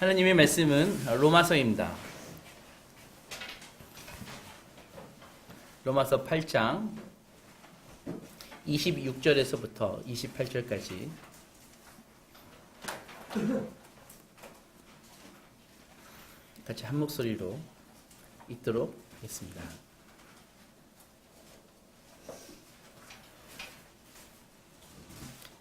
하나님의 말씀은 로마서입니다. 로마서 8장 26절에서부터 28절까지 같이 한 목소리로 읽도록 하겠습니다.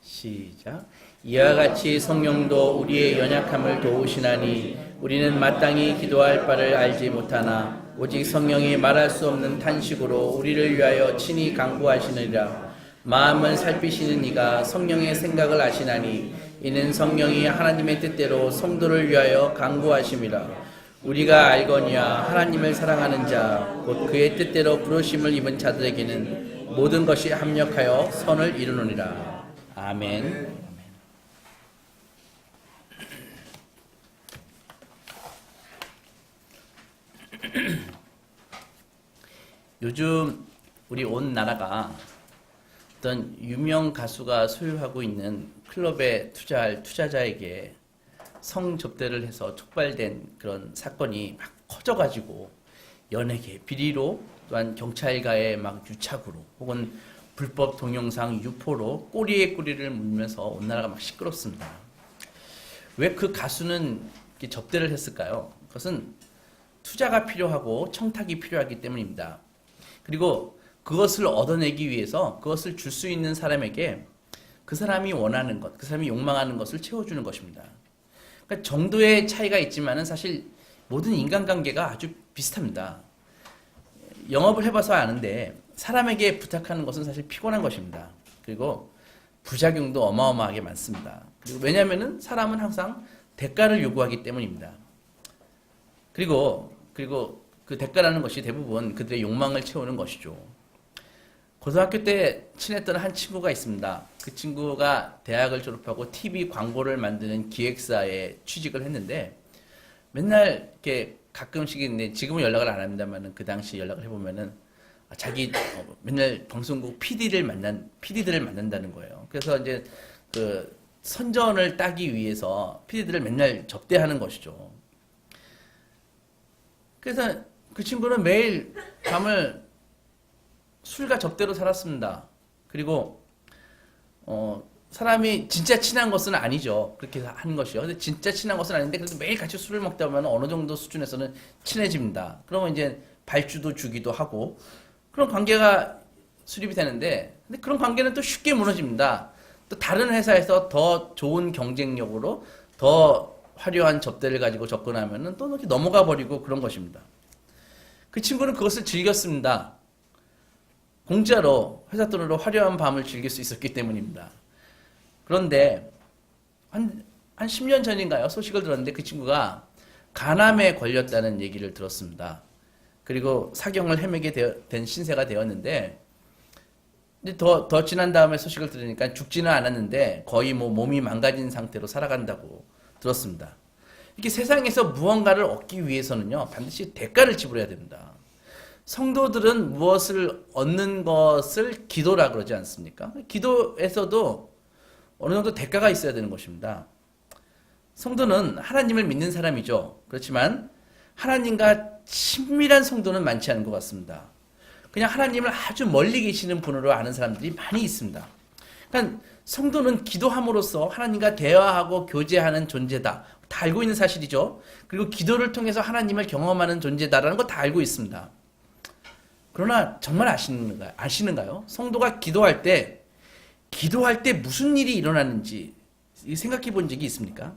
시작. 이와 같이 성령도 우리의 연약함을 도우시나니 우리는 마땅히 기도할 바를 알지 못하나 오직 성령이 말할 수 없는 탄식으로 우리를 위하여 친히 간구하시느니라. 마음을 살피시는 이가 성령의 생각을 아시나니 이는 성령이 하나님의 뜻대로 성도를 위하여 간구하심이라. 우리가 알거니와 하나님을 사랑하는 자 곧 그의 뜻대로 부르심을 입은 자들에게는 모든 것이 합력하여 선을 이루느니라. 아멘. 요즘 우리 온 나라가 어떤 유명 가수가 소유하고 있는 클럽에 투자할 투자자에게 성접대를 해서 촉발된 그런 사건이 막 커져가지고 연예계 비리로 또한 경찰과의 막 유착으로 혹은 불법 동영상 유포로 꼬리에 꼬리를 물면서 온 나라가 막 시끄럽습니다. 왜 그 가수는 이렇게 접대를 했을까요? 그것은 투자가 필요하고 청탁이 필요하기 때문입니다. 그리고 그것을 얻어내기 위해서 그것을 줄 수 있는 사람에게 그 사람이 원하는 것, 그 사람이 욕망하는 것을 채워주는 것입니다. 그러니까 정도의 차이가 있지만은 사실 모든 인간관계가 아주 비슷합니다. 영업을 해봐서 아는데 사람에게 부탁하는 것은 사실 피곤한 것입니다. 그리고 부작용도 어마어마하게 많습니다. 그리고 왜냐하면은 사람은 항상 대가를 요구하기 때문입니다. 그리고 그 대가라는 것이 대부분 그들의 욕망을 채우는 것이죠. 고등학교 때 친했던 한 친구가 있습니다. 그 친구가 대학을 졸업하고 TV 광고를 만드는 기획사에 취직을 했는데 맨날 이렇게 가끔씩 있는데 지금은 연락을 안 합니다만은 그 당시 연락을 해보면은 자기 맨날 방송국 PD들을 만난다는 거예요. 그래서 이제 그 선전을 따기 위해서 PD들을 맨날 접대하는 것이죠. 그래서 그 친구는 매일 밤을 술과 접대로 살았습니다. 그리고 사람이 진짜 친한 것은 아니죠. 그렇게 하는 것이요. 근데 진짜 친한 것은 아닌데 그래도 매일 같이 술을 먹다 보면 어느 정도 수준에서는 친해집니다. 그러면 이제 발주도 주기도 하고 그런 관계가 수립이 되는데 근데 그런 관계는 또 쉽게 무너집니다. 또 다른 회사에서 더 좋은 경쟁력으로 더 화려한 접대를 가지고 접근하면은 또 이렇게 넘어가 버리고 그런 것입니다. 그 친구는 그것을 즐겼습니다. 공짜로 회사 돈으로 화려한 밤을 즐길 수 있었기 때문입니다. 그런데 한 10년 전인가요? 소식을 들었는데 그 친구가 간암에 걸렸다는 얘기를 들었습니다. 그리고 사경을 헤매게 된 신세가 되었는데 근데 더 지난 다음에 소식을 들으니까 죽지는 않았는데 거의 뭐 몸이 망가진 상태로 살아간다고 들었습니다. 이렇게 세상에서 무언가를 얻기 위해서는요 반드시 대가를 지불해야 됩니다. 성도들은 무엇을 얻는 것을 기도라 그러지 않습니까? 기도에서도 어느 정도 대가가 있어야 되는 것입니다. 성도는 하나님을 믿는 사람이죠. 그렇지만 하나님과 친밀한 성도는 많지 않은 것 같습니다. 그냥 하나님을 아주 멀리 계시는 분으로 아는 사람들이 많이 있습니다. 그러니까 성도는 기도함으로써 하나님과 대화하고 교제하는 존재다. 다 알고 있는 사실이죠. 그리고 기도를 통해서 하나님을 경험하는 존재다라는 거 다 알고 있습니다. 그러나 정말 아시는가요? 성도가 기도할 때 무슨 일이 일어나는지 생각해 본 적이 있습니까?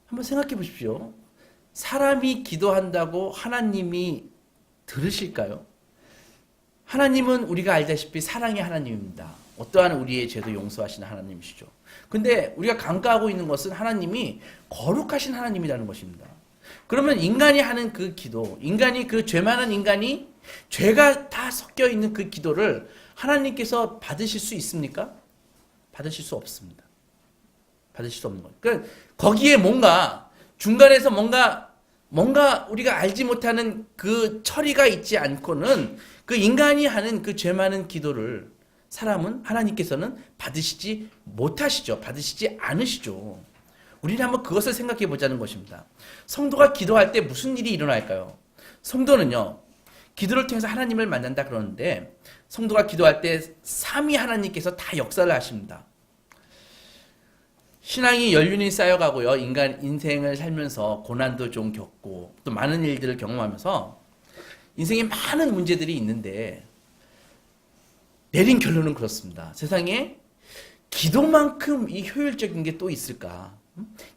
한번 생각해 보십시오. 사람이 기도한다고 하나님이 들으실까요? 하나님은 우리가 알다시피 사랑의 하나님입니다. 어떠한 우리의 죄도 용서하시는 하나님이시죠. 근데 우리가 간과하고 있는 것은 하나님이 거룩하신 하나님이라는 것입니다. 그러면 인간이 하는 그 기도, 그 죄 많은 인간이 죄가 다 섞여 있는 그 기도를 하나님께서 받으실 수 있습니까? 받으실 수 없습니다. 받으실 수 없는 거예요. 그러니까 거기에 뭔가 중간에서 뭔가 우리가 알지 못하는 그 처리가 있지 않고는 그 인간이 하는 그 죄 많은 기도를 하나님께서는 받으시지 못하시죠. 받으시지 않으시죠. 우리는 한번 그것을 생각해 보자는 것입니다. 성도가 기도할 때 무슨 일이 일어날까요? 성도는요, 기도를 통해서 하나님을 만난다 그러는데 성도가 기도할 때 삼위 하나님께서 다 역사를 하십니다. 신앙이 연륜이 쌓여가고요. 인생을 살면서 고난도 좀 겪고 또 많은 일들을 경험하면서 인생에 많은 문제들이 있는데 내린 결론은 그렇습니다. 세상에 기도만큼 이 효율적인 게 또 있을까?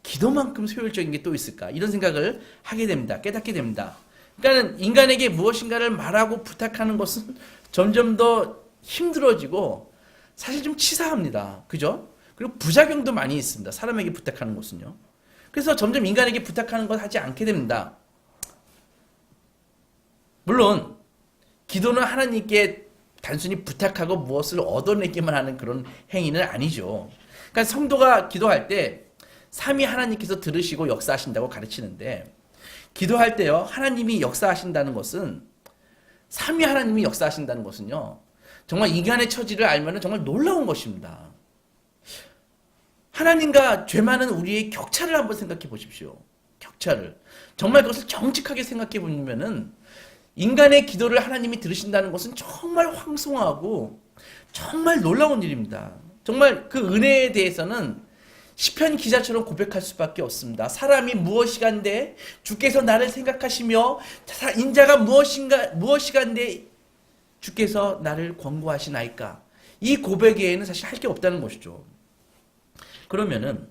기도만큼 효율적인 게 또 있을까? 이런 생각을 하게 됩니다. 깨닫게 됩니다. 그러니까 인간에게 무엇인가를 말하고 부탁하는 것은 점점 더 힘들어지고 사실 좀 치사합니다. 그죠? 그리고 부작용도 많이 있습니다. 사람에게 부탁하는 것은요. 그래서 점점 인간에게 부탁하는 것 하지 않게 됩니다. 물론 기도는 하나님께 단순히 부탁하고 무엇을 얻어내기만 하는 그런 행위는 아니죠. 그러니까 성도가 기도할 때 삼위 하나님께서 들으시고 역사하신다고 가르치는데 기도할 때요, 하나님이 역사하신다는 것은 삼위 하나님이 역사하신다는 것은요, 정말 인간의 처지를 알면 정말 놀라운 것입니다. 하나님과 죄 많은 우리의 격차를 한번 생각해 보십시오. 격차를. 정말 그것을 정직하게 생각해 보면은 인간의 기도를 하나님이 들으신다는 것은 정말 황송하고 정말 놀라운 일입니다. 정말 그 은혜에 대해서는 시편 기자처럼 고백할 수밖에 없습니다. 사람이 무엇이간데 주께서 나를 생각하시며 인자가 무엇이간데 주께서 나를 권고하시나이까. 이 고백에는 사실 할 게 없다는 것이죠. 그러면은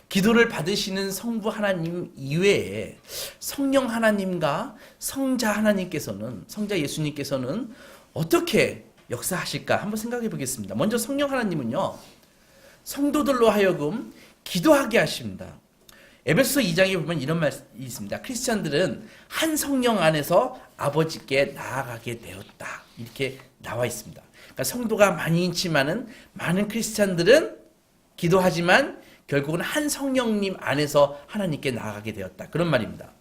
기도를 받으시는 성부 하나님 이외에 성령 하나님과 성자 하나님께서는, 성자 예수님께서는 어떻게 역사하실까 한번 생각해 보겠습니다. 먼저 성령 하나님은요, 성도들로 하여금 기도하게 하십니다. 에베소서 2장에 보면 이런 말씀이 있습니다. 크리스찬들은 한 성령 안에서 아버지께 나아가게 되었다. 이렇게 나와 있습니다. 그러니까 성도가 많이 있지만은 많은 크리스찬들은 기도하지만 결국은 한 성령님 안에서 하나님께 나아가게 되었다. 그런 말입니다.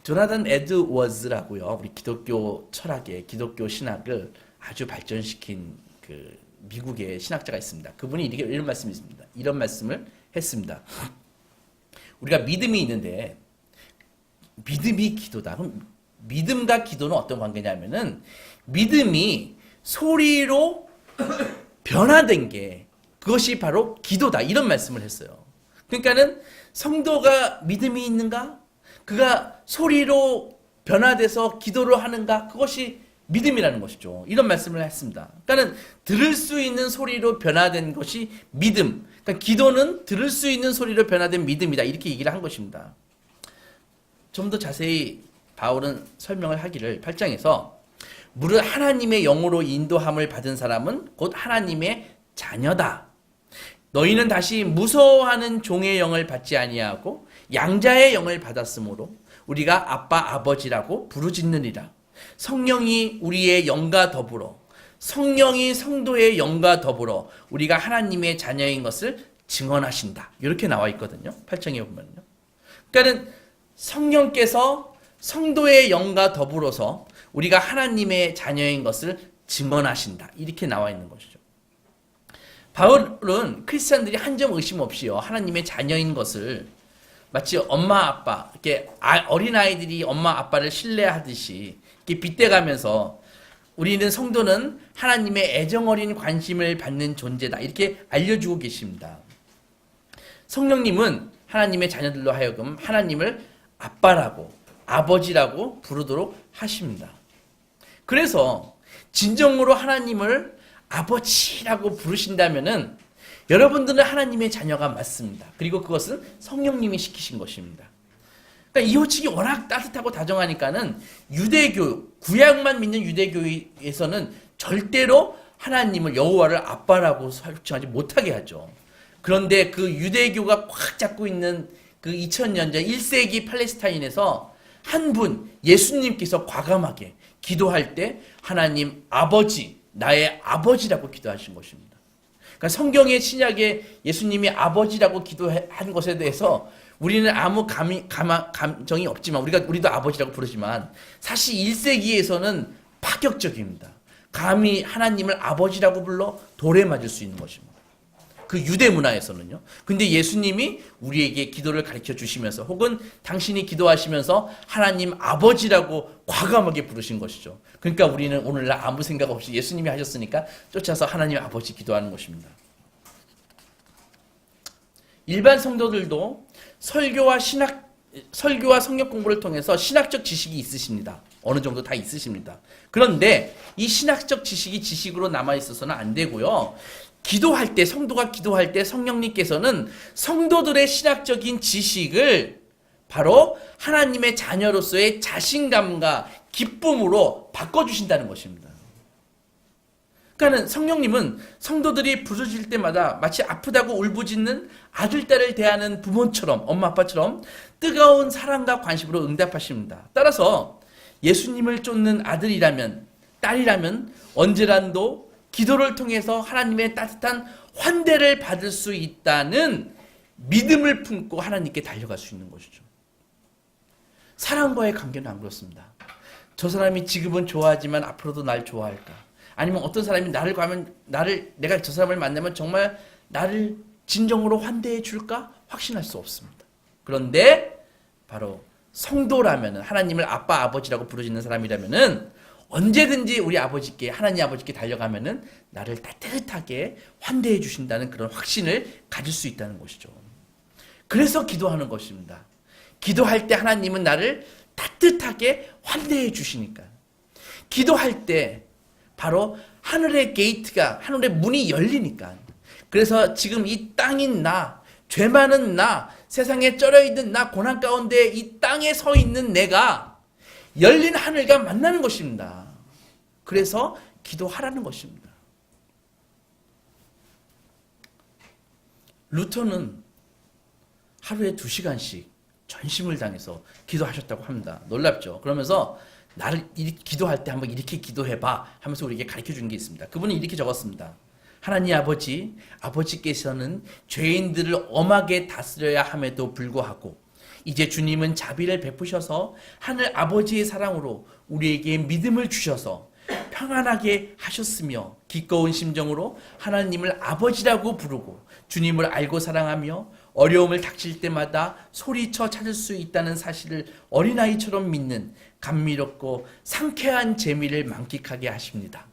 조나단 에드워즈라고요. 우리 기독교 철학의 기독교 신학을 아주 발전시킨 그 미국의 신학자가 있습니다. 그분이 이런 말씀이 있습니다. 이런 말씀을 했습니다. 우리가 믿음이 있는데 믿음이 기도다. 그럼 믿음과 기도는 어떤 관계냐면은 믿음이 소리로 변화된 게 그것이 바로 기도다. 이런 말씀을 했어요. 그러니까는 성도가 믿음이 있는가? 그가 소리로 변화돼서 기도를 하는가? 그것이 믿음이라는 것이죠. 이런 말씀을 했습니다. 그러니까는 들을 수 있는 소리로 변화된 것이 믿음. 그러니까 기도는 들을 수 있는 소리로 변화된 믿음이다. 이렇게 얘기를 한 것입니다. 좀 더 자세히 바울은 설명을 하기를 8장에서 무릇 하나님의 영으로 인도함을 받은 사람은 곧 하나님의 자녀다. 너희는 다시 무서워하는 종의 영을 받지 아니하고 양자의 영을 받았으므로 우리가 아빠 아버지라고 부르짖느니라. 성령이 우리의 영과 더불어 성령이 성도의 영과 더불어 우리가 하나님의 자녀인 것을 증언하신다. 이렇게 나와 있거든요. 8장에 보면요. 그러니까는 성령께서 성도의 영과 더불어서 우리가 하나님의 자녀인 것을 증언하신다. 이렇게 나와 있는 것이죠. 바울은 크리스찬들이 한 점 의심 없이요, 하나님의 자녀인 것을 마치 엄마 아빠, 이렇게 어린아이들이 엄마 아빠를 신뢰하듯이 이렇게 빗대가면서 우리는 성도는 하나님의 애정어린 관심을 받는 존재다. 이렇게 알려주고 계십니다. 성령님은 하나님의 자녀들로 하여금 하나님을 아빠라고, 아버지라고 부르도록 하십니다. 그래서 진정으로 하나님을 아버지라고 부르신다면은 여러분들은 하나님의 자녀가 맞습니다. 그리고 그것은 성령님이 시키신 것입니다. 그러니까 이호칭이 워낙 따뜻하고 다정하니까는 유대교, 구약만 믿는 유대교에서는 절대로 하나님을, 여호와를 아빠라고 설정하지 못하게 하죠. 그런데 그 유대교가 꽉 잡고 있는 그 2000년 전 1세기 팔레스타인에서 한 분, 예수님께서 과감하게 기도할 때 하나님 아버지, 나의 아버지라고 기도하신 것입니다. 그러니까 성경의 신약에 예수님이 아버지라고 기도한 것에 대해서 우리는 아무 감정이 없지만, 우리도 아버지라고 부르지만, 사실 1세기에서는 파격적입니다. 감히 하나님을 아버지라고 불러 돌에 맞을 수 있는 것입니다. 그 유대 문화에서는요. 근데 예수님이 우리에게 기도를 가르쳐 주시면서 혹은 당신이 기도하시면서 하나님 아버지라고 과감하게 부르신 것이죠. 그러니까 우리는 오늘날 아무 생각 없이 예수님이 하셨으니까 쫓아서 하나님 아버지 기도하는 것입니다. 일반 성도들도 설교와 성경 공부를 통해서 신학적 지식이 있으십니다. 어느 정도 다 있으십니다. 그런데 이 신학적 지식이 지식으로 남아 있어서는 안 되고요. 기도할 때, 성도가 기도할 때 성령님께서는 성도들의 신학적인 지식을 바로 하나님의 자녀로서의 자신감과 기쁨으로 바꿔주신다는 것입니다. 그러니까 성령님은 성도들이 부서질 때마다 마치 아프다고 울부짖는 아들, 딸을 대하는 부모처럼, 엄마, 아빠처럼 뜨거운 사랑과 관심으로 응답하십니다. 따라서 예수님을 쫓는 아들이라면, 딸이라면 언제라도 기도를 통해서 하나님의 따뜻한 환대를 받을 수 있다는 믿음을 품고 하나님께 달려갈 수 있는 것이죠. 사랑과의 관계는 안 그렇습니다. 저 사람이 지금은 좋아하지만 앞으로도 날 좋아할까? 아니면 어떤 사람이 내가 저 사람을 만나면 정말 나를 진정으로 환대해 줄까? 확신할 수 없습니다. 그런데 바로 성도라면은, 하나님을 아빠, 아버지라고 부르짖는 사람이라면은 언제든지 우리 아버지께, 하나님 아버지께 달려가면은 나를 따뜻하게 환대해 주신다는 그런 확신을 가질 수 있다는 것이죠. 그래서 기도하는 것입니다. 기도할 때 하나님은 나를 따뜻하게 환대해 주시니까. 기도할 때 바로 하늘의 게이트가, 하늘의 문이 열리니까. 그래서 지금 이 땅인 나, 죄 많은 나, 세상에 쩔어 있는 나, 고난 가운데 이 땅에 서 있는 내가 열린 하늘과 만나는 것입니다. 그래서 기도하라는 것입니다. 루터는 하루에 2시간씩 전심을 당해서 기도하셨다고 합니다. 놀랍죠? 그러면서 나를 기도할 때 한번 이렇게 기도해봐 하면서 우리에게 가르쳐 주는 게 있습니다. 그분은 이렇게 적었습니다. 하나님 아버지, 아버지께서는 죄인들을 엄하게 다스려야 함에도 불구하고 이제 주님은 자비를 베푸셔서 하늘 아버지의 사랑으로 우리에게 믿음을 주셔서 평안하게 하셨으며 기꺼운 심정으로 하나님을 아버지라고 부르고 주님을 알고 사랑하며 어려움을 닥칠 때마다 소리쳐 찾을 수 있다는 사실을 어린아이처럼 믿는 감미롭고 상쾌한 재미를 만끽하게 하십니다.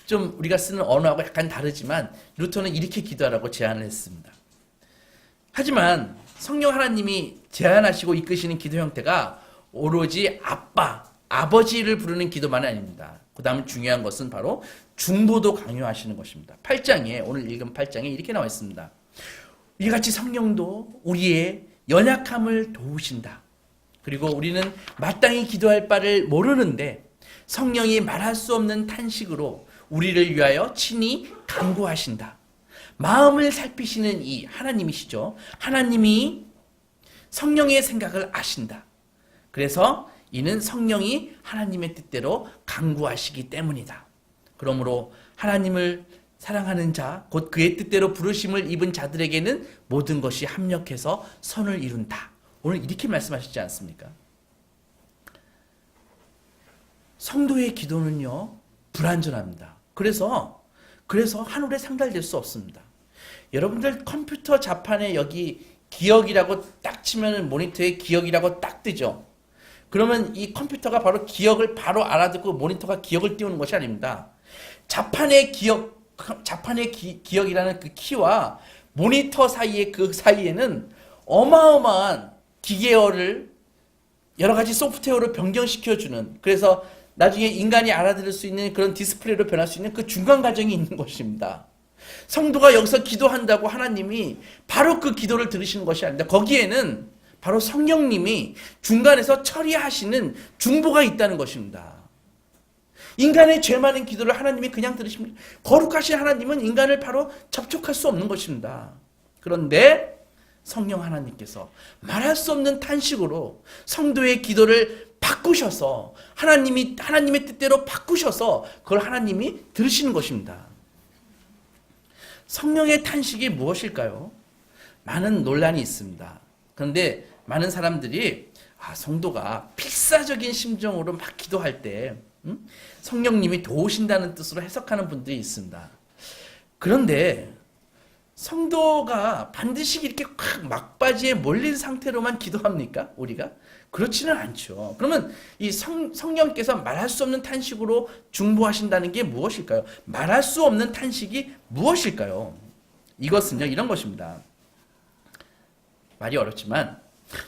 좀 우리가 쓰는 언어하고 약간 다르지만 루터는 이렇게 기도하라고 제안을 했습니다. 하지만 성령 하나님이 제안하시고 이끄시는 기도 형태가 오로지 아빠, 아버지를 부르는 기도만이 아닙니다. 그 다음 중요한 것은 바로 중보도 강요하시는 것입니다. 8장에, 오늘 읽은 8장에 이렇게 나와 있습니다. 이같이 성령도 우리의 연약함을 도우신다. 그리고 우리는 마땅히 기도할 바를 모르는데 성령이 말할 수 없는 탄식으로 우리를 위하여 친히 간구하신다. 마음을 살피시는 이 하나님이시죠. 하나님이 성령의 생각을 아신다. 그래서 이는 성령이 하나님의 뜻대로 간구하시기 때문이다. 그러므로 하나님을 사랑하는 자, 곧 그의 뜻대로 부르심을 입은 자들에게는 모든 것이 합력해서 선을 이룬다. 오늘 이렇게 말씀하시지 않습니까? 성도의 기도는요, 불완전합니다. 그래서 하늘에 상달될 수 없습니다. 여러분들 컴퓨터 자판에 여기 기억이라고 딱 치면 모니터에 기억이라고 딱 뜨죠. 그러면 이 컴퓨터가 바로 기억을 바로 알아듣고 모니터가 기억을 띄우는 것이 아닙니다. 자판의 기억이라는 그 키와 모니터 사이의 그 사이에는 어마어마한 기계어를 여러 가지 소프트웨어로 변경시켜주는, 그래서 나중에 인간이 알아들을 수 있는 그런 디스플레이로 변할 수 있는 그 중간 과정이 있는 것입니다. 성도가 여기서 기도한다고 하나님이 바로 그 기도를 들으시는 것이 아닙니다. 거기에는 바로 성령님이 중간에서 처리하시는 중보가 있다는 것입니다. 인간의 죄 많은 기도를 하나님이 그냥 들으십니다. 거룩하신 하나님은 인간을 바로 접촉할 수 없는 것입니다. 그런데 성령 하나님께서 말할 수 없는 탄식으로 성도의 기도를 바꾸셔서 하나님의 뜻대로 바꾸셔서 그걸 하나님이 들으시는 것입니다. 성령의 탄식이 무엇일까요? 많은 논란이 있습니다. 그런데 많은 사람들이 성도가 필사적인 심정으로 막 기도할 때 성령님이 도우신다는 뜻으로 해석하는 분들이 있습니다. 그런데 성도가 반드시 이렇게 확 막바지에 몰린 상태로만 기도합니까? 우리가? 그렇지는 않죠. 그러면 이 성령께서 말할 수 없는 탄식으로 중보하신다는 게 무엇일까요? 말할 수 없는 탄식이 무엇일까요? 이것은요, 이런 것입니다. 말이 어렵지만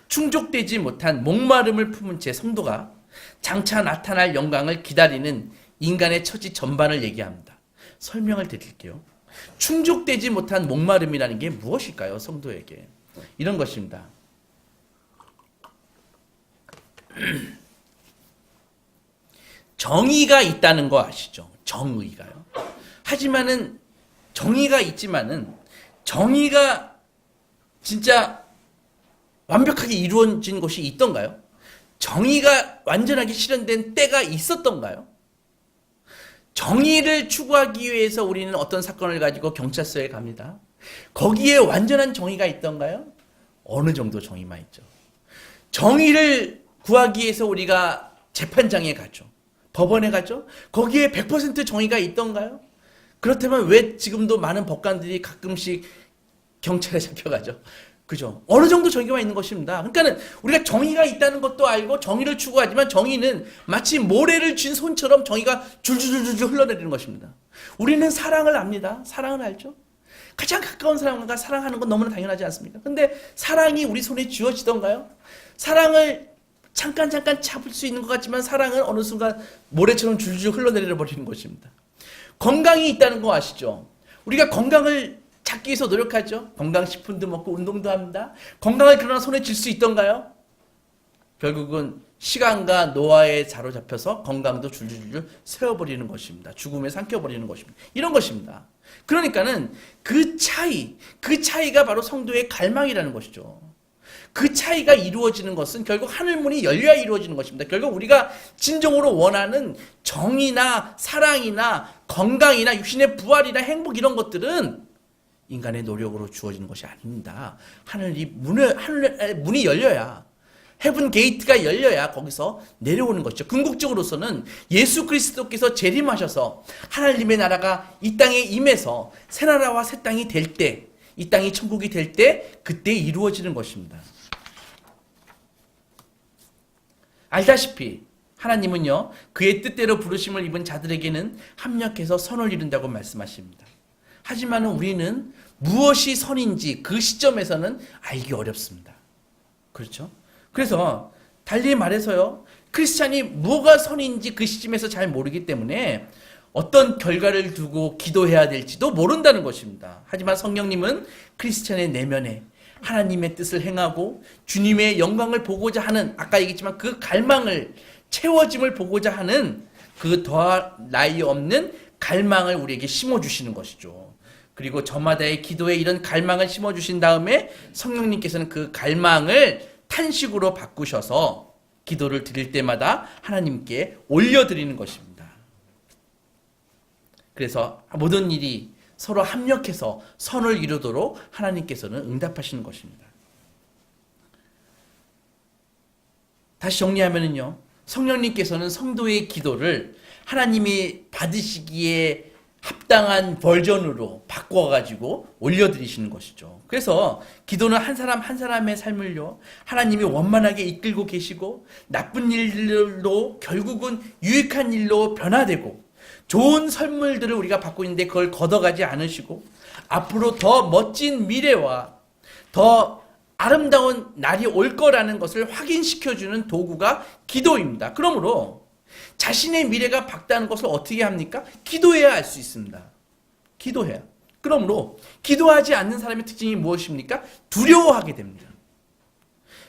충족되지 못한 목마름을 품은 채 성도가 장차 나타날 영광을 기다리는 인간의 처지 전반을 얘기합니다. 설명을 드릴게요. 충족되지 못한 목마름이라는 게 무엇일까요? 성도에게. 이런 것입니다. 정의가 있다는 거 아시죠? 정의가요. 하지만은 정의가 있지만은 정의가 진짜 완벽하게 이루어진 것이 있던가요? 정의가 완전하게 실현된 때가 있었던가요? 정의를 추구하기 위해서 우리는 어떤 사건을 가지고 경찰서에 갑니다. 거기에 완전한 정의가 있던가요? 어느 정도 정의만 있죠. 정의를 구하기 위해서 우리가 재판장에 가죠. 법원에 가죠. 거기에 100% 정의가 있던가요? 그렇다면 왜 지금도 많은 법관들이 가끔씩 경찰에 잡혀가죠? 그죠? 어느 정도 정의가 있는 것입니다. 그러니까는 우리가 정의가 있다는 것도 알고 정의를 추구하지만 정의는 마치 모래를 쥔 손처럼 정의가 줄줄줄줄 흘러내리는 것입니다. 우리는 사랑을 압니다. 사랑을 알죠? 가장 가까운 사람과 사랑하는 건 너무나 당연하지 않습니까? 근데 사랑이 우리 손에 쥐어지던가요? 사랑을 잠깐 잡을 수 있는 것 같지만 사랑은 어느 순간 모래처럼 줄줄 흘러내려 버리는 것입니다. 건강이 있다는 거 아시죠? 우리가 건강을 찾기 위해서 노력하죠. 건강식품도 먹고 운동도 합니다. 건강을 그러나 손에 쥘 수 있던가요? 결국은 시간과 노화에 사로잡혀서 건강도 줄줄줄 세워버리는 것입니다. 죽음에 삼켜버리는 것입니다. 이런 것입니다. 그러니까는 그 차이가 바로 성도의 갈망이라는 것이죠. 그 차이가 이루어지는 것은 결국 하늘문이 열려야 이루어지는 것입니다. 결국 우리가 진정으로 원하는 정의나 사랑이나 건강이나 육신의 부활이나 행복 이런 것들은 인간의 노력으로 주어지는 것이 아닙니다. 하늘의 문이 열려야, 헤븐 게이트가 열려야 거기서 내려오는 것이죠. 궁극적으로서는 예수 그리스도께서 재림하셔서 하나님의 나라가 이 땅에 임해서 새 나라와 새 땅이 될 때, 이 땅이 천국이 될 때 그때 이루어지는 것입니다. 알다시피 하나님은요, 그의 뜻대로 부르심을 입은 자들에게는 합력해서 선을 이룬다고 말씀하십니다. 하지만 우리는 무엇이 선인지 그 시점에서는 알기 어렵습니다. 그렇죠? 그래서 달리 말해서요, 크리스찬이 뭐가 선인지 그 시점에서 잘 모르기 때문에 어떤 결과를 두고 기도해야 될지도 모른다는 것입니다. 하지만 성령님은 크리스찬의 내면에 하나님의 뜻을 행하고 주님의 영광을 보고자 하는, 아까 얘기했지만 그 갈망을, 채워짐을 보고자 하는 그 더할 나위 없는 갈망을 우리에게 심어주시는 것이죠. 그리고 저마다의 기도에 이런 갈망을 심어주신 다음에 성령님께서는 그 갈망을 탄식으로 바꾸셔서 기도를 드릴 때마다 하나님께 올려드리는 것입니다. 그래서 모든 일이 서로 합력해서 선을 이루도록 하나님께서는 응답하시는 것입니다. 다시 정리하면요, 성령님께서는 성도의 기도를 하나님이 받으시기에 합당한 버전으로 바꿔가지고 올려드리시는 것이죠. 그래서 기도는 한 사람 한 사람의 삶을요, 하나님이 원만하게 이끌고 계시고 나쁜 일로 결국은 유익한 일로 변화되고 좋은 선물들을 우리가 받고 있는데 그걸 걷어가지 않으시고 앞으로 더 멋진 미래와 더 아름다운 날이 올 거라는 것을 확인시켜주는 도구가 기도입니다. 그러므로 자신의 미래가 밝다는 것을 어떻게 합니까? 기도해야 알 수 있습니다. 기도해야. 그러므로 기도하지 않는 사람의 특징이 무엇입니까? 두려워하게 됩니다.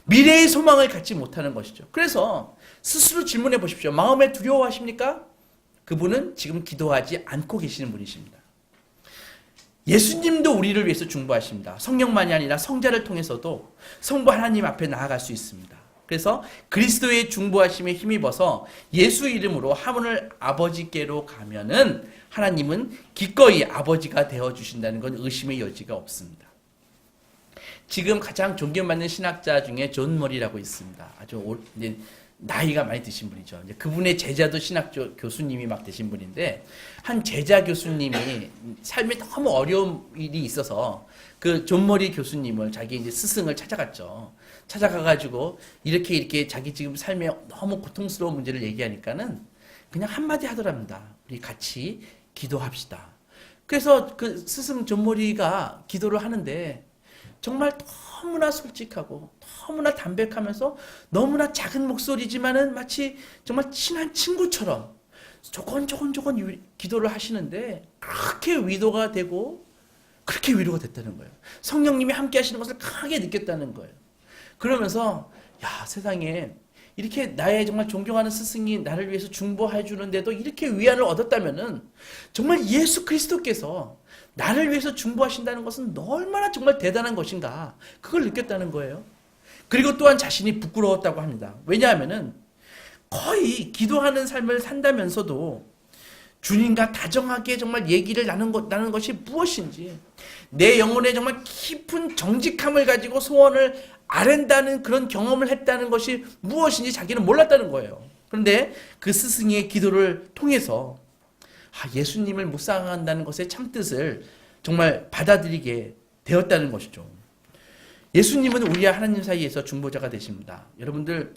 미래의 소망을 갖지 못하는 것이죠. 그래서 스스로 질문해 보십시오. 마음에 두려워하십니까? 그분은 지금 기도하지 않고 계시는 분이십니다. 예수님도 우리를 위해서 중보하십니다. 성령만이 아니라 성자를 통해서도 성부 하나님 앞에 나아갈 수 있습니다. 그래서 그리스도의 중보하심에 힘입어서 예수 이름으로 하물을 아버지께로 가면은 하나님은 기꺼이 아버지가 되어주신다는 건 의심의 여지가 없습니다. 지금 가장 존경받는 신학자 중에 존 머리라고 있습니다. 아주 나이가 많이 드신 분이죠. 이제 그분의 제자도 신학교 교수님이 막 되신 분인데, 한 제자 교수님이 삶에 너무 어려운 일이 있어서 그 존머리 교수님을, 자기 이제 스승을 찾아갔죠. 찾아가가지고 이렇게 자기 지금 삶에 너무 고통스러운 문제를 얘기하니까는 그냥 한마디 하더랍니다. 우리 같이 기도합시다. 그래서 그 스승 존머리가 기도를 하는데 정말 너무나 솔직하고 너무나 담백하면서 너무나 작은 목소리지만은 마치 정말 친한 친구처럼 조곤조곤 기도를 하시는데 그렇게 위로가 되고 그렇게 위로가 됐다는 거예요. 성령님이 함께 하시는 것을 강하게 느꼈다는 거예요. 그러면서 야, 세상에 이렇게 나의 정말 존경하는 스승이 나를 위해서 중보해 주는데도 이렇게 위안을 얻었다면은 정말 예수 그리스도께서 나를 위해서 중보하신다는 것은 얼마나 정말 대단한 것인가, 그걸 느꼈다는 거예요. 그리고 또한 자신이 부끄러웠다고 합니다. 왜냐하면은 거의 기도하는 삶을 산다면서도 주님과 다정하게 정말 얘기를 나누는 것이 무엇인지, 내 영혼에 정말 깊은 정직함을 가지고 소원을 아랜다는 그런 경험을 했다는 것이 무엇인지 자기는 몰랐다는 거예요. 그런데 그 스승의 기도를 통해서 예수님을 묵상한다는 것의 참뜻을 정말 받아들이게 되었다는 것이죠. 예수님은 우리와 하나님 사이에서 중보자가 되십니다. 여러분들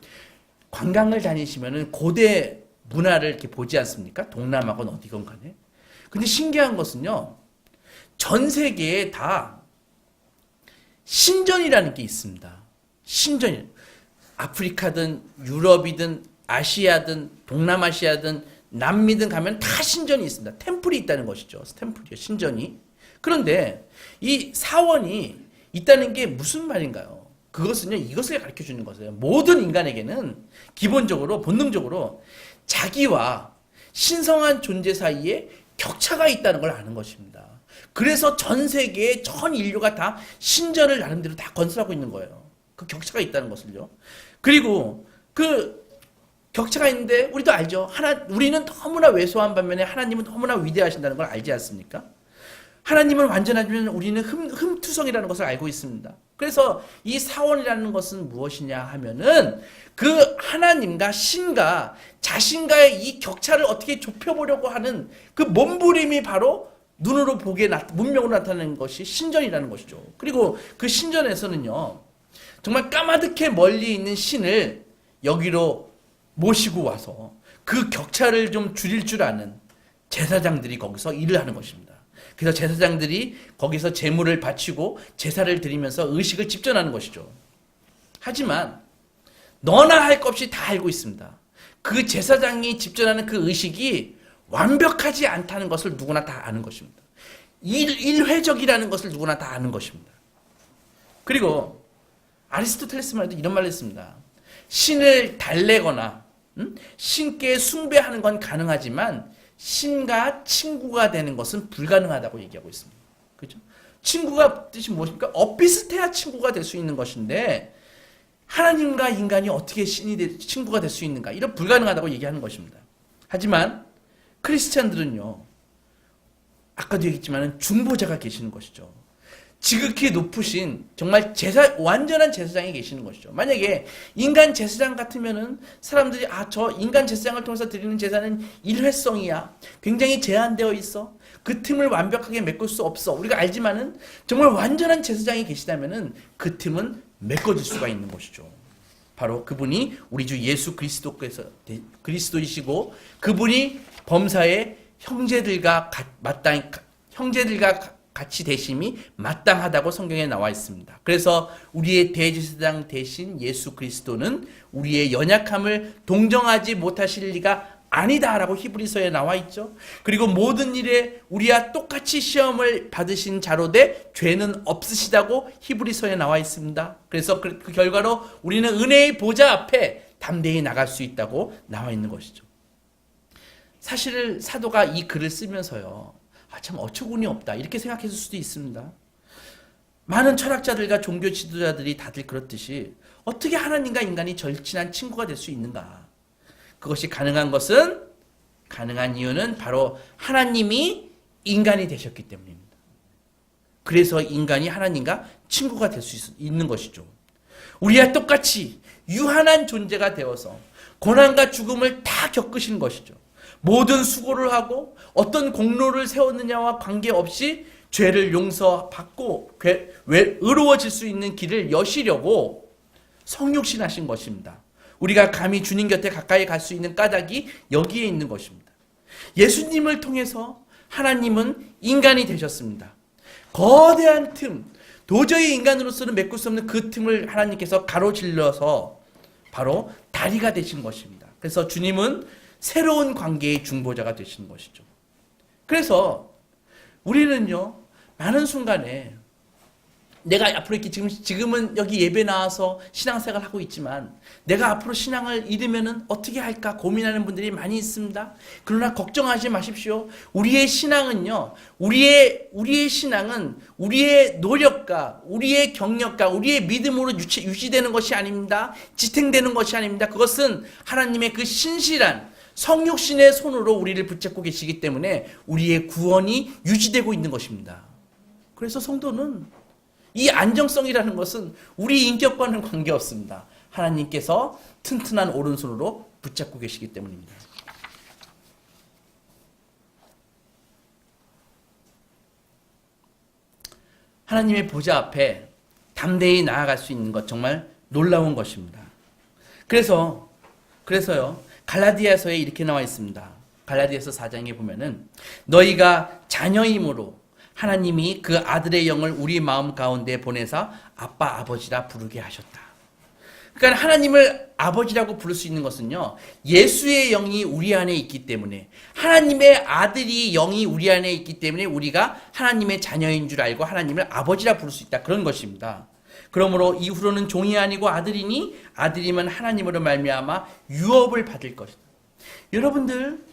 관광을 다니시면은 고대 문화를 이렇게 보지 않습니까? 동남아건 어디건 간에. 근데 신기한 것은요, 전 세계에 다 신전이라는 게 있습니다. 신전이, 아프리카든 유럽이든 아시아든 동남아시아든 남미든 가면 다 신전이 있습니다. 템플이 있다는 것이죠. 템플이요, 신전이. 그런데 이 사원이 있다는 게 무슨 말인가요? 그것은요, 이것을 가르쳐 주는 것이에요. 모든 인간에게는 기본적으로, 본능적으로 자기와 신성한 존재 사이에 격차가 있다는 걸 아는 것입니다. 그래서 전 세계의 전 인류가 다 신전을 나름대로 다 건설하고 있는 거예요. 그 격차가 있다는 것을요. 그리고 그 격차가 있는데 우리도 알죠. 우리는 너무나 왜소한 반면에 하나님은 너무나 위대하신다는 걸 알지 않습니까? 하나님은 완전하지만 우리는 흠투성이라는 것을 알고 있습니다. 그래서 이 사원이라는 것은 무엇이냐 하면은 그 하나님과 신과 자신과의 이 격차를 어떻게 좁혀보려고 하는 그 몸부림이 바로 눈으로 보기에 문명으로 나타나는 것이 신전이라는 것이죠. 그리고 그 신전에서는요, 정말 까마득해 멀리 있는 신을 여기로 모시고 와서 그 격차를 좀 줄일 줄 아는 제사장들이 거기서 일을 하는 것입니다. 그래서 제사장들이 거기서 제물을 바치고 제사를 드리면서 의식을 집전하는 것이죠. 하지만 너나 할 것 없이 다 알고 있습니다. 그 제사장이 집전하는 그 의식이 완벽하지 않다는 것을 누구나 다 아는 것입니다. 일회적이라는 것을 누구나 다 아는 것입니다. 그리고 아리스토텔레스만 해도 이런 말을 했습니다. 신을 달래거나 신께 숭배하는 건 가능하지만 신과 친구가 되는 것은 불가능하다고 얘기하고 있습니다. 그렇죠? 친구가 뜻이 무엇입니까? 엇비슷해야 친구가 될 수 있는 것인데 하나님과 인간이 어떻게 친구가 될 수 있는가? 이런 불가능하다고 얘기하는 것입니다. 하지만 크리스찬들은요, 아까도 얘기했지만 중보자가 계시는 것이죠. 지극히 높으신 정말 완전한 제사장이 계시는 것이죠. 만약에 인간 제사장 같으면은 사람들이 저 인간 제사장을 통해서 드리는 제사는 일회성이야, 굉장히 제한되어 있어, 그 틈을 완벽하게 메꿀 수 없어, 우리가 알지만은 정말 완전한 제사장이 계시다면은 그 틈은 메꿔질 수가 있는 것이죠. 바로 그분이 우리 주 예수 그리스도이시고 그분이 범사의 형제들과 같이 대심이 마땅하다고 성경에 나와 있습니다. 그래서 우리의 대제사장 대신 예수 그리스도는 우리의 연약함을 동정하지 못하실 리가 아니다라고 히브리서에 나와 있죠. 그리고 모든 일에 우리와 똑같이 시험을 받으신 자로되 죄는 없으시다고 히브리서에 나와 있습니다. 그래서 그 결과로 우리는 은혜의 보좌 앞에 담대히 나갈 수 있다고 나와 있는 것이죠. 사실 사도가 이 글을 쓰면서요, 참 어처구니 없다 이렇게 생각했을 수도 있습니다. 많은 철학자들과 종교 지도자들이 다들 그렇듯이 어떻게 하나님과 인간이 절친한 친구가 될 수 있는가? 그것이 가능한 이유는 바로 하나님이 인간이 되셨기 때문입니다. 그래서 인간이 하나님과 친구가 될 수 있는 것이죠. 우리와 똑같이 유한한 존재가 되어서 고난과 죽음을 다 겪으신 것이죠. 모든 수고를 하고 어떤 공로를 세웠느냐와 관계없이 죄를 용서받고 의로워질 수 있는 길을 여시려고 성육신하신 것입니다. 우리가 감히 주님 곁에 가까이 갈 수 있는 까닭이 여기에 있는 것입니다. 예수님을 통해서 하나님은 인간이 되셨습니다. 거대한 틈, 도저히 인간으로서는 메꿀 수 없는 그 틈을 하나님께서 가로질러서 바로 다리가 되신 것입니다. 그래서 주님은 새로운 관계의 중보자가 되시는 것이죠. 그래서 우리는요, 많은 순간에 내가 앞으로 이렇게 지금은 여기 예배 나와서 신앙생활을 하고 있지만 내가 앞으로 신앙을 잃으면은 어떻게 할까 고민하는 분들이 많이 있습니다. 그러나 걱정하지 마십시오. 우리의 신앙은요, 우리의 신앙은 우리의 노력과 우리의 경력과 우리의 믿음으로 유지되는 것이 아닙니다. 지탱되는 것이 아닙니다. 그것은 하나님의 그 신실한 성육신의 손으로 우리를 붙잡고 계시기 때문에 우리의 구원이 유지되고 있는 것입니다. 그래서 성도는 이 안정성이라는 것은 우리 인격과는 관계없습니다. 하나님께서 튼튼한 오른손으로 붙잡고 계시기 때문입니다. 하나님의 보좌 앞에 담대히 나아갈 수 있는 것 정말 놀라운 것입니다. 그래서요. 갈라디아서에 이렇게 나와 있습니다. 갈라디아서 4장에 보면은 너희가 자녀임으로 하나님이 그 아들의 영을 우리 마음 가운데 보내사 아빠 아버지라 부르게 하셨다. 그러니까 하나님을 아버지라고 부를 수 있는 것은요, 예수의 영이 우리 안에 있기 때문에, 하나님의 아들이 영이 우리 안에 있기 때문에 우리가 하나님의 자녀인 줄 알고 하나님을 아버지라 부를 수 있다. 그런 것입니다. 그러므로 이후로는 종이 아니고 아들이니 아들이면 하나님으로 말미암아 유업을 받을 것이다. 여러분들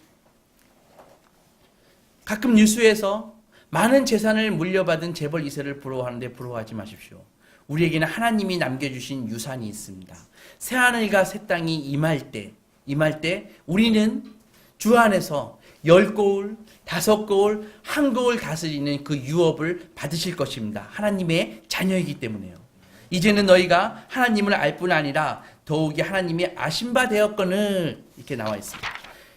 가끔 뉴스에서 많은 재산을 물려받은 재벌 2세를 부러워하는데 부러워하지 마십시오. 우리에게는 하나님이 남겨주신 유산이 있습니다. 새하늘과 새 땅이 임할 때 우리는 주 안에서 10거울, 5거울, 1거울 다스리는 그 유업을 받으실 것입니다. 하나님의 자녀이기 때문에요. 이제는 너희가 하나님을 알 뿐 아니라 더욱이 하나님이 아신 바 되었거늘 이렇게 나와 있습니다.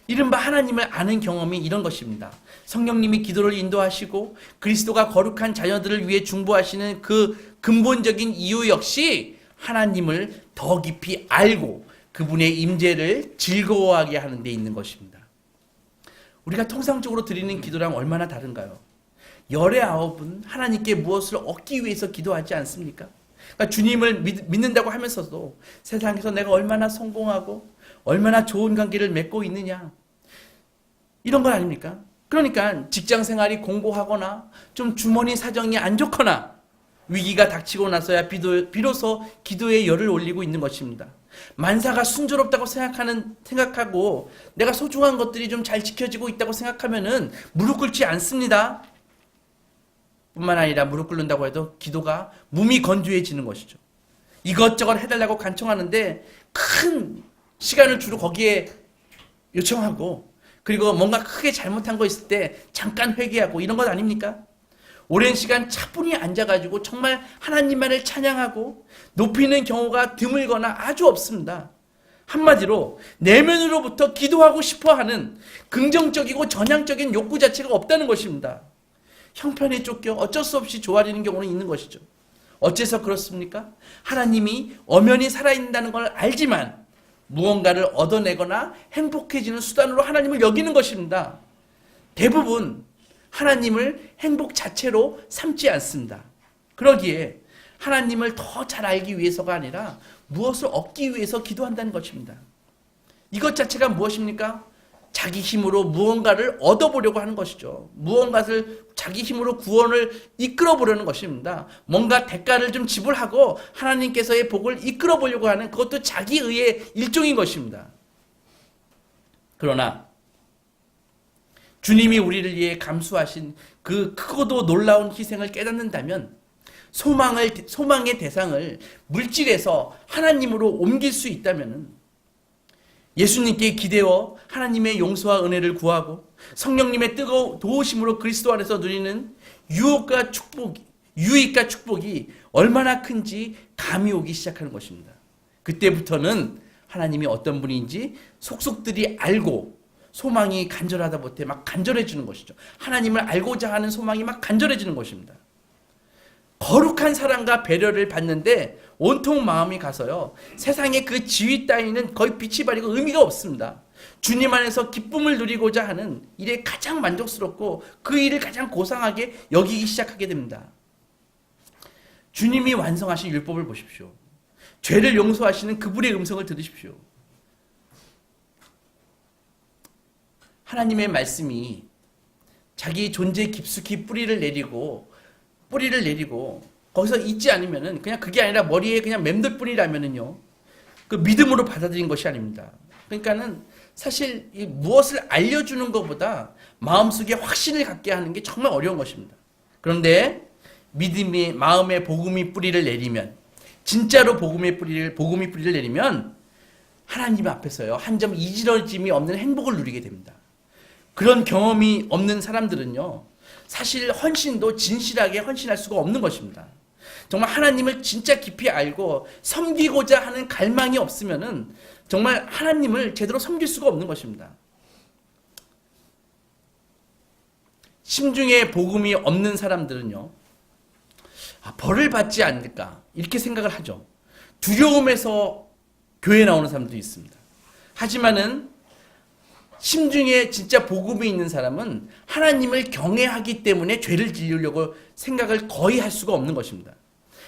이른바 하나님을 아는 경험이 이런 것입니다. 성령님이 기도를 인도하시고 그리스도가 거룩한 자녀들을 위해 중보하시는 그 근본적인 이유 역시 하나님을 더 깊이 알고 그분의 임재를 즐거워하게 하는 데 있는 것입니다. 우리가 통상적으로 드리는 기도랑 얼마나 다른가요? 열의 9은 하나님께 무엇을 얻기 위해서 기도하지 않습니까? 그러니까 주님을 믿는다고 하면서도 세상에서 내가 얼마나 성공하고 얼마나 좋은 관계를 맺고 있느냐, 이런 건 아닙니까? 그러니까 직장 생활이 공고하거나 좀 주머니 사정이 안 좋거나 위기가 닥치고 나서야 비로소 기도의 열을 올리고 있는 것입니다. 만사가 순조롭다고 생각하고 내가 소중한 것들이 좀 잘 지켜지고 있다고 생각하면은 무릎 꿇지 않습니다. 뿐만 아니라 무릎 꿇는다고 해도 기도가 몸이 건조해지는 것이죠. 이것저것 해달라고 간청하는데 큰 시간을 주로 거기에 요청하고, 그리고 뭔가 크게 잘못한 거 있을 때 잠깐 회개하고 이런 것 아닙니까? 오랜 시간 차분히 앉아가지고 정말 하나님만을 찬양하고 높이는 경우가 드물거나 아주 없습니다. 한마디로 내면으로부터 기도하고 싶어하는 긍정적이고 전향적인 욕구 자체가 없다는 것입니다. 형편에 쫓겨 어쩔 수 없이 조아리는 경우는 있는 것이죠. 어째서 그렇습니까? 하나님이 엄연히 살아있다는 걸 알지만 무언가를 얻어내거나 행복해지는 수단으로 하나님을 여기는 것입니다. 대부분 하나님을 행복 자체로 삼지 않습니다. 그러기에 하나님을 더 잘 알기 위해서가 아니라 무엇을 얻기 위해서 기도한다는 것입니다. 이것 자체가 무엇입니까? 자기 힘으로 무언가를 얻어보려고 하는 것이죠. 무언가를 자기 힘으로 구원을 이끌어보려는 것입니다. 뭔가 대가를 좀 지불하고 하나님께서의 복을 이끌어보려고 하는, 그것도 자기의의 일종인 것입니다. 그러나 주님이 우리를 위해 감수하신 그 크고도 놀라운 희생을 깨닫는다면 소망의 대상을 물질에서 하나님으로 옮길 수 있다면 예수님께 기대어 하나님의 용서와 은혜를 구하고 성령님의 뜨거운 도우심으로 그리스도 안에서 누리는 유익과 축복이 얼마나 큰지 감이 오기 시작하는 것입니다. 그때부터는 하나님이 어떤 분인지 속속들이 알고 소망이 간절하다 못해 막 간절해지는 것이죠. 하나님을 알고자 하는 소망이 막 간절해지는 것입니다. 거룩한 사랑과 배려를 받는데 온통 마음이 가서요. 세상의 그 지위 따위는 거의 빛이 바리고 의미가 없습니다. 주님 안에서 기쁨을 누리고자 하는 일에 가장 만족스럽고 그 일을 가장 고상하게 여기기 시작하게 됩니다. 주님이 완성하신 율법을 보십시오. 죄를 용서하시는 그분의 음성을 들으십시오. 하나님의 말씀이 자기 존재 깊숙이 뿌리를 내리고 거기서 있지 않으면은 그냥 그게 아니라 머리에 그냥 맴돌 뿐이라면은요. 그 믿음으로 받아들인 것이 아닙니다. 그러니까는 사실 이 무엇을 알려주는 것보다 마음속에 확신을 갖게 하는 게 정말 어려운 것입니다. 그런데 믿음이 마음에 복음이 뿌리를 내리면 진짜로 복음이 뿌리를 내리면 하나님 앞에서요. 한 점 이지러짐이 없는 행복을 누리게 됩니다. 그런 경험이 없는 사람들은요. 사실 헌신도 진실하게 헌신할 수가 없는 것입니다. 정말 하나님을 진짜 깊이 알고 섬기고자 하는 갈망이 없으면은 정말 하나님을 제대로 섬길 수가 없는 것입니다. 심중에 복음이 없는 사람들은요. 벌을 받지 않을까 이렇게 생각을 하죠. 두려움에서 교회에 나오는 사람도 있습니다. 하지만은 심중에 진짜 복음이 있는 사람은 하나님을 경외하기 때문에 죄를 지으려고 생각을 거의 할 수가 없는 것입니다.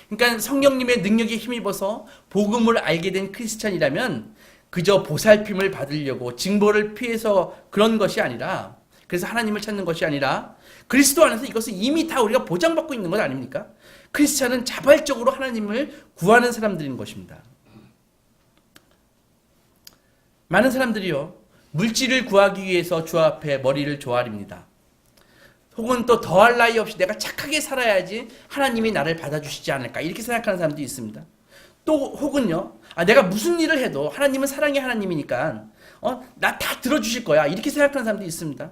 그러니까 성령님의 능력에 힘입어서 복음을 알게 된 크리스찬이라면 그저 보살핌을 받으려고 징벌을 피해서 그런 것이 아니라 그래서 하나님을 찾는 것이 아니라 그리스도 안에서 이것을 이미 다 우리가 보장받고 있는 것 아닙니까? 크리스찬은 자발적으로 하나님을 구하는 사람들인 것입니다. 많은 사람들이요. 물질을 구하기 위해서 주 앞에 머리를 조아립니다. 혹은 또 더할 나위 없이 내가 착하게 살아야지 하나님이 나를 받아주시지 않을까 이렇게 생각하는 사람도 있습니다. 또 혹은요. 내가 무슨 일을 해도 하나님은 사랑의 하나님이니까 나 다 들어주실 거야 이렇게 생각하는 사람도 있습니다.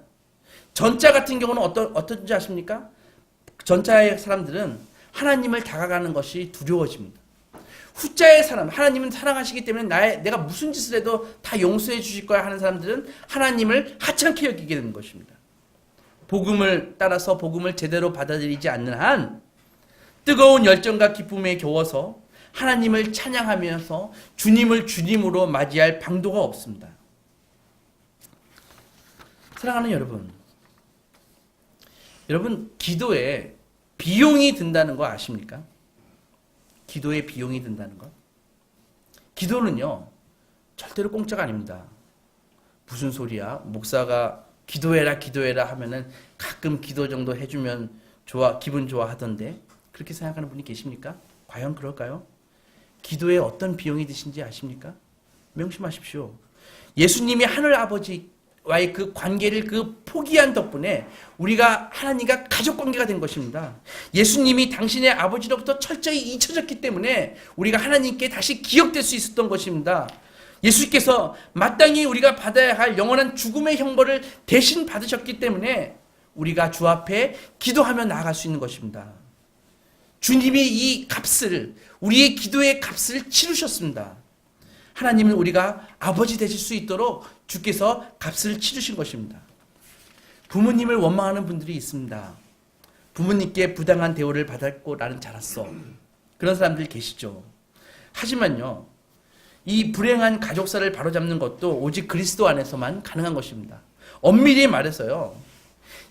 전자 같은 경우는 어떤지 아십니까? 전자의 사람들은 하나님을 다가가는 것이 두려워집니다. 후자의 사람, 하나님은 사랑하시기 때문에 내가 무슨 짓을 해도 다 용서해 주실 거야 하는 사람들은 하나님을 하찮게 여기게 되는 것입니다. 복음을 따라서 복음을 제대로 받아들이지 않는 한 뜨거운 열정과 기쁨에 겨워서 하나님을 찬양하면서 주님을 주님으로 맞이할 방도가 없습니다. 사랑하는 여러분 기도에 비용이 든다는 거 아십니까? 기도에 비용이 든다는 것. 기도는요, 절대로 공짜가 아닙니다. 무슨 소리야? 목사가 기도해라 하면은 가끔 기도 정도 해주면 기분 좋아 하던데, 그렇게 생각하는 분이 계십니까? 과연 그럴까요? 기도에 어떤 비용이 드신지 아십니까? 명심하십시오. 예수님이 하늘 아버지와의 그 관계를 포기한 덕분에 우리가 하나님과 가족 관계가 된 것입니다. 예수님이 당신의 아버지로부터 철저히 잊혀졌기 때문에 우리가 하나님께 다시 기억될 수 있었던 것입니다. 예수께서 마땅히 우리가 받아야 할 영원한 죽음의 형벌을 대신 받으셨기 때문에 우리가 주 앞에 기도하며 나아갈 수 있는 것입니다. 주님이 이 값을, 우리의 기도의 값을 치르셨습니다. 하나님은 우리가 아버지 되실 수 있도록 주께서 값을 치르신 것입니다. 부모님을 원망하는 분들이 있습니다. 부모님께 부당한 대우를 받았고 나는 자랐어. 그런 사람들이 계시죠. 하지만요. 이 불행한 가족사를 바로잡는 것도 오직 그리스도 안에서만 가능한 것입니다. 엄밀히 말해서요.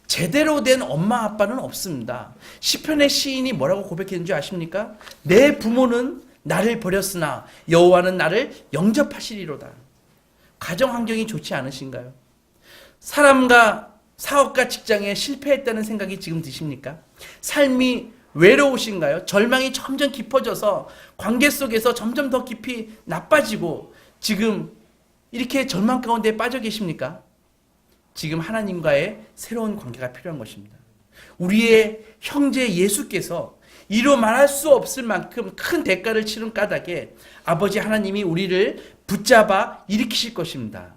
제대로 된 엄마 아빠는 없습니다. 시편의 시인이 뭐라고 고백했는지 아십니까? 내 부모는 나를 버렸으나 여호와는 나를 영접하시리로다. 가정 환경이 좋지 않으신가요? 사업과 직장에 실패했다는 생각이 지금 드십니까? 삶이 외로우신가요? 절망이 점점 깊어져서 관계 속에서 점점 더 깊이 나빠지고 지금 이렇게 절망 가운데 빠져 계십니까? 지금 하나님과의 새로운 관계가 필요한 것입니다. 우리의 형제 예수께서 이루 말할 수 없을 만큼 큰 대가를 치른 까닭에 아버지 하나님이 우리를 붙잡아 일으키실 것입니다.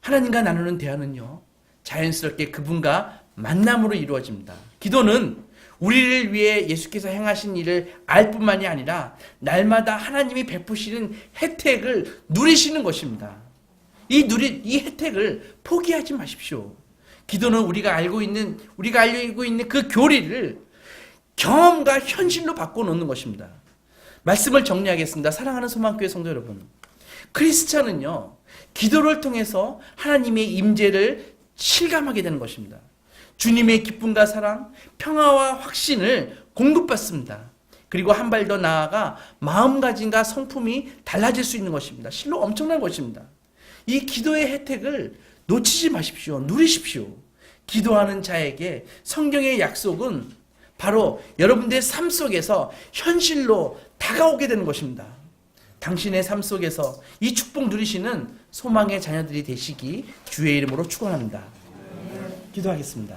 하나님과 나누는 대화는요, 자연스럽게 그분과 만남으로 이루어집니다. 기도는 우리를 위해 예수께서 행하신 일을 알 뿐만이 아니라 날마다 하나님이 베푸시는 혜택을 누리시는 것입니다. 이 혜택을 포기하지 마십시오. 기도는 우리가 알고 있는 그 교리를 경험과 현실로 바꿔놓는 것입니다. 말씀을 정리하겠습니다. 사랑하는 소망교회 성도 여러분, 크리스찬은요, 기도를 통해서 하나님의 임재를 실감하게 되는 것입니다. 주님의 기쁨과 사랑, 평화와 확신을 공급받습니다. 그리고 한 발 더 나아가 마음가짐과 성품이 달라질 수 있는 것입니다. 실로 엄청난 것입니다. 이 기도의 혜택을 놓치지 마십시오. 누리십시오. 기도하는 자에게 성경의 약속은 바로 여러분들의 삶 속에서 현실로 다가오게 되는 것입니다. 당신의 삶 속에서 이 축복 누리시는 소망의 자녀들이 되시기 주의 이름으로 축원합니다. 기도하겠습니다.